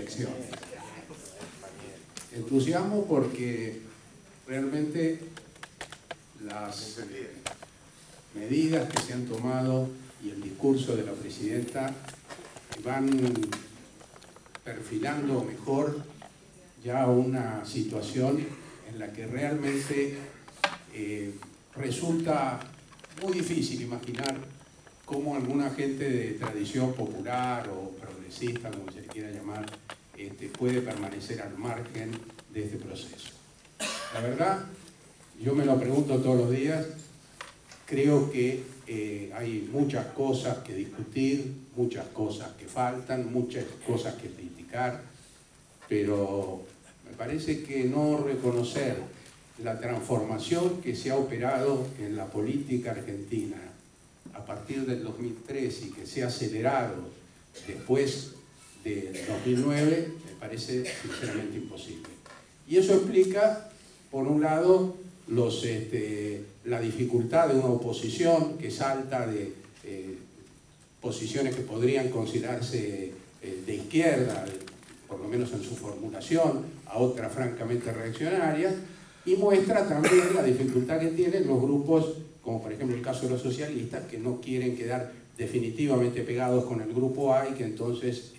elecciones. Entusiasmo porque realmente las medidas que se han tomado y el discurso de la presidenta van perfilando mejor ya una situación en la que realmente resulta muy difícil imaginar cómo alguna gente de tradición popular o progresista, como se le quiera llamar, puede permanecer al margen de este proceso. La verdad, yo me lo pregunto todos los días, creo que hay muchas cosas que discutir, muchas cosas que faltan, muchas cosas que criticar, pero me parece que no reconocer la transformación que se ha operado en la política argentina a partir del 2003 y que se ha acelerado después del 2009, me parece sinceramente imposible. Y eso explica, por un lado, la dificultad de una oposición que salta de posiciones que podrían considerarse de izquierda, por lo menos en su formulación, a otras francamente reaccionarias, y muestra también la dificultad que tienen los grupos, como por ejemplo el caso de los socialistas, que no quieren quedar definitivamente pegados con el grupo A y que entonces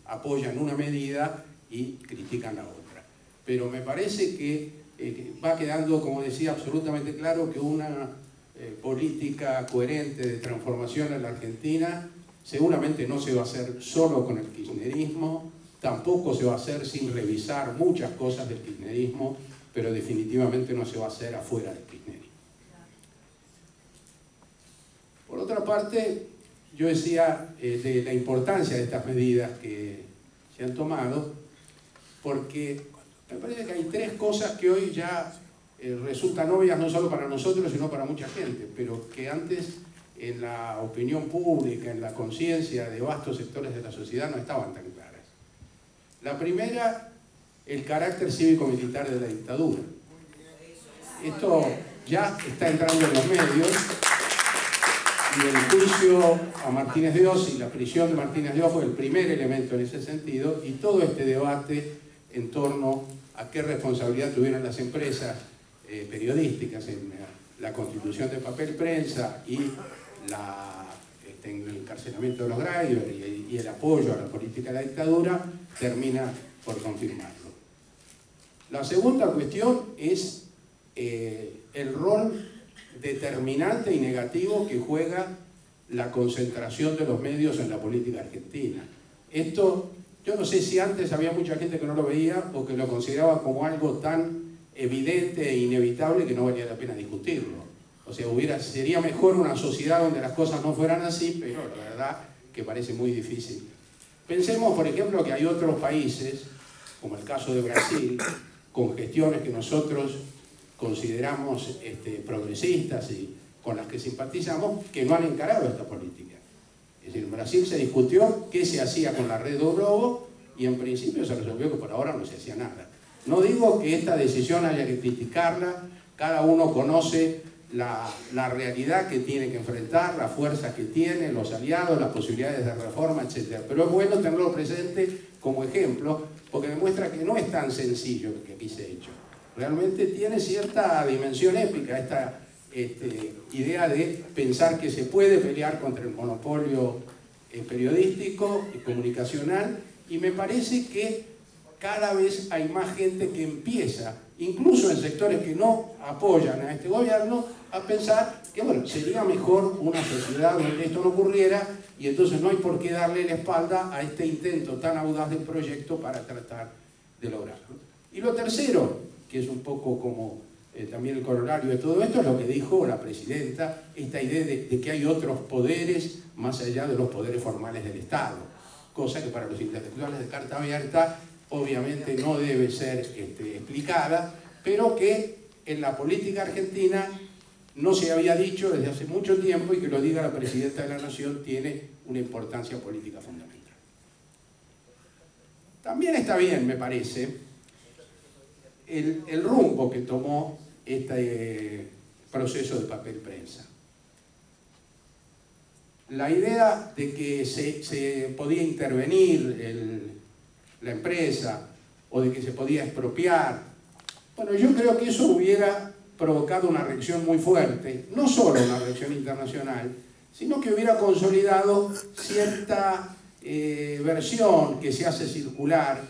apoyan una medida y critican la otra. Pero me parece que va quedando, como decía, absolutamente claro que una política coherente de transformación en la Argentina seguramente no se va a hacer solo con el kirchnerismo, tampoco se va a hacer sin revisar muchas cosas del kirchnerismo, pero definitivamente no se va a hacer afuera del kirchnerismo. Por otra parte, yo decía de la importancia de estas medidas que se han tomado, porque me parece que hay tres cosas que hoy ya resultan obvias no solo para nosotros, sino para mucha gente, pero que antes en la opinión pública, en la conciencia de vastos sectores de la sociedad no estaban tan claras. La primera, el carácter cívico-militar de la dictadura. Esto ya está entrando en los medios, y el juicio a Martínez de Oz y la prisión de Martínez de Oz fue el primer elemento en ese sentido, y todo este debate en torno a qué responsabilidad tuvieron las empresas periodísticas en la constitución de papel prensa y en el encarcelamiento de los Greiber y el apoyo a la política de la dictadura, termina por confirmarlo. La segunda cuestión es el rol determinante y negativo que juega la concentración de los medios en la política argentina. Esto, yo no sé si antes había mucha gente que no lo veía o que lo consideraba como algo tan evidente e inevitable que no valía la pena discutirlo. O sea, sería mejor una sociedad donde las cosas no fueran así, pero la verdad que parece muy difícil. Pensemos, por ejemplo, que hay otros países, como el caso de Brasil, con gestiones que nosotros consideramos progresistas y con las que simpatizamos, que no han encarado esta política. Es decir, en Brasil se discutió qué se hacía con la red do Globo y en principio se resolvió que por ahora no se hacía nada. No digo que esta decisión haya que criticarla, cada uno conoce la realidad que tiene que enfrentar, la fuerza que tiene, los aliados, las posibilidades de reforma, etc. Pero es bueno tenerlo presente como ejemplo, porque demuestra que no es tan sencillo lo que aquí se ha hecho. Realmente tiene cierta dimensión épica esta idea de pensar que se puede pelear contra el monopolio periodístico y comunicacional, y me parece que cada vez hay más gente que empieza, incluso en sectores que no apoyan a este gobierno, a pensar que bueno, sería mejor una sociedad donde esto no ocurriera, y entonces no hay por qué darle la espalda a este intento tan audaz del proyecto para tratar de lograrlo. Y lo tercero, que es un poco como también el corolario de todo esto, es lo que dijo la presidenta, esta idea de que hay otros poderes más allá de los poderes formales del Estado, cosa que para los intelectuales de carta abierta obviamente no debe ser explicada, pero que en la política argentina no se había dicho desde hace mucho tiempo, y que lo diga la presidenta de la Nación tiene una importancia política fundamental. También está bien, me parece, el rumbo que tomó este proceso de papel prensa. La idea de que se podía intervenir la empresa o de que se podía expropiar. Bueno, yo creo que eso hubiera provocado una reacción muy fuerte, no solo una reacción internacional, sino que hubiera consolidado cierta versión que se hace circular,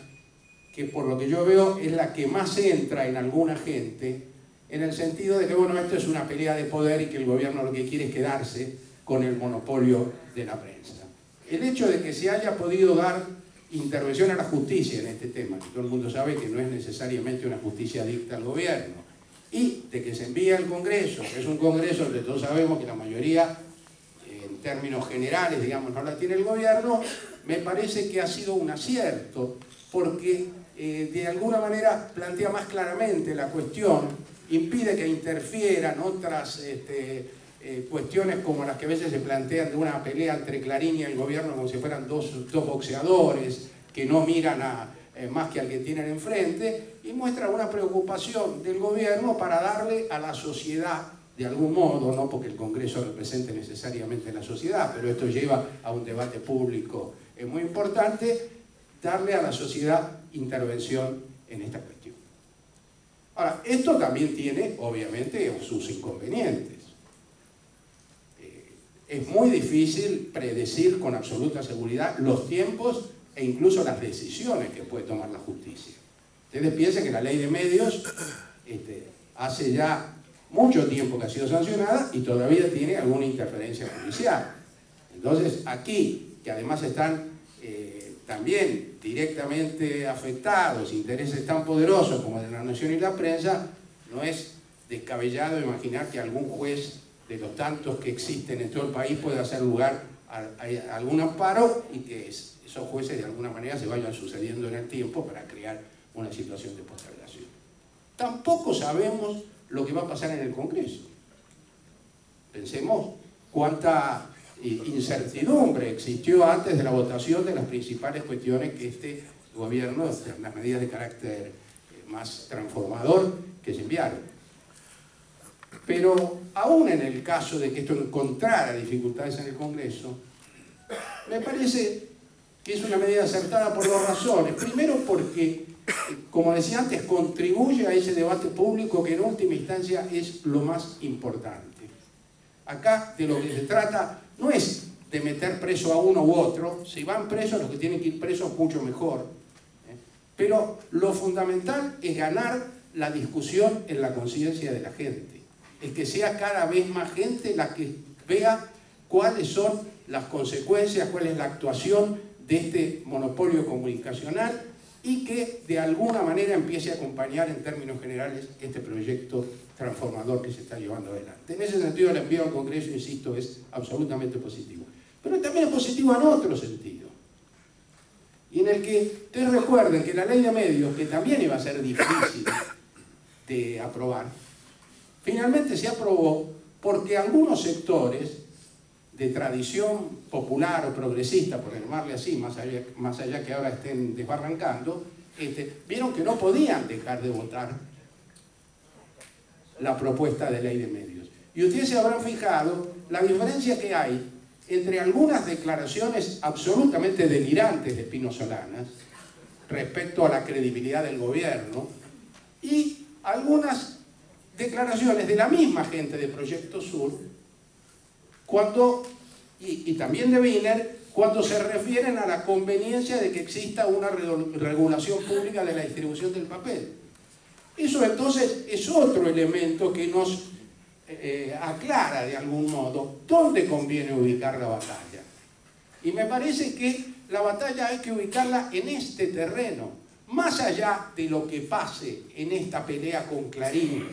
que por lo que yo veo es la que más entra en alguna gente, en el sentido de que, bueno, esto es una pelea de poder y que el gobierno lo que quiere es quedarse con el monopolio de la prensa. El hecho de que se haya podido dar intervención a la justicia en este tema, que todo el mundo sabe que no es necesariamente una justicia dicta al gobierno, y de que se envía al Congreso, que es un Congreso donde todos sabemos que la mayoría, en términos generales, digamos, no la tiene el gobierno, me parece que ha sido un acierto, porque de alguna manera plantea más claramente la cuestión, impide que interfieran otras cuestiones como las que a veces se plantean de una pelea entre Clarín y el gobierno como si fueran dos boxeadores que no miran más que al que tienen enfrente, y muestra una preocupación del gobierno para darle a la sociedad, de algún modo, no porque el Congreso represente necesariamente la sociedad, pero esto lleva a un debate público muy importante, darle a la sociedad intervención en esta cuestión. Ahora, esto también tiene, obviamente, sus inconvenientes. Es muy difícil predecir con absoluta seguridad los tiempos e incluso las decisiones que puede tomar la justicia. Ustedes piensen que la ley de medios hace ya mucho tiempo que ha sido sancionada y todavía tiene alguna interferencia judicial. Entonces, aquí, que además están también directamente afectados intereses tan poderosos como el de la nación y la prensa, no es descabellado imaginar que algún juez de los tantos que existen en todo el país puede hacer lugar a algún amparo y que esos jueces de alguna manera se vayan sucediendo en el tiempo para crear una situación de postergación. Tampoco sabemos lo que va a pasar en el Congreso. Pensemos cuánta incertidumbre existió antes de la votación de las principales cuestiones que este gobierno, las medidas de carácter más transformador que se enviaron. Pero aún en el caso de que esto encontrara dificultades en el Congreso, me parece que es una medida acertada por dos razones. Primero porque, como decía antes, contribuye a ese debate público que en última instancia es lo más importante. Acá de lo que se trata no es de meter preso a uno u otro, si van presos los que tienen que ir presos mucho mejor. Pero lo fundamental es ganar la discusión en la conciencia de la gente. Es que sea cada vez más gente la que vea cuáles son las consecuencias, cuál es la actuación de este monopolio comunicacional y que de alguna manera empiece a acompañar en términos generales este proyecto transformador que se está llevando adelante. En ese sentido el envío al Congreso, insisto, es absolutamente positivo. Pero también es positivo en otro sentido. Y en el que ustedes recuerden que la ley de medios, que también iba a ser difícil de aprobar, finalmente se aprobó porque algunos sectores de tradición popular o progresista, por llamarle así, más allá que ahora estén desbarrancando, vieron que no podían dejar de votar la propuesta de ley de medios. Y ustedes se habrán fijado la diferencia que hay entre algunas declaraciones absolutamente delirantes de Pino Solanas respecto a la credibilidad del gobierno y algunas declaraciones de la misma gente de Proyecto Sur y también de Wiener cuando se refieren a la conveniencia de que exista una regulación pública de la distribución del papel. Eso entonces es otro elemento que nos aclara de algún modo dónde conviene ubicar la batalla. Y me parece que la batalla hay que ubicarla en este terreno, más allá de lo que pase en esta pelea con Clarín.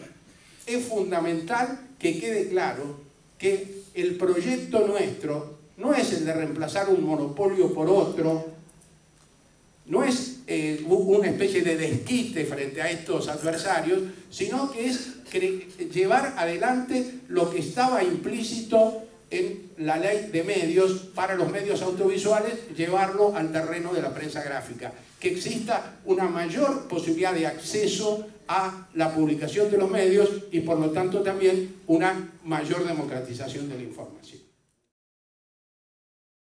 Es fundamental que quede claro que el proyecto nuestro no es el de reemplazar un monopolio por otro, no es una especie de desquite frente a estos adversarios, sino que es llevar adelante lo que estaba implícito en la ley de medios para los medios audiovisuales, llevarlo al terreno de la prensa gráfica, que exista una mayor posibilidad de acceso a la publicación de los medios y por lo tanto también una mayor democratización de la información.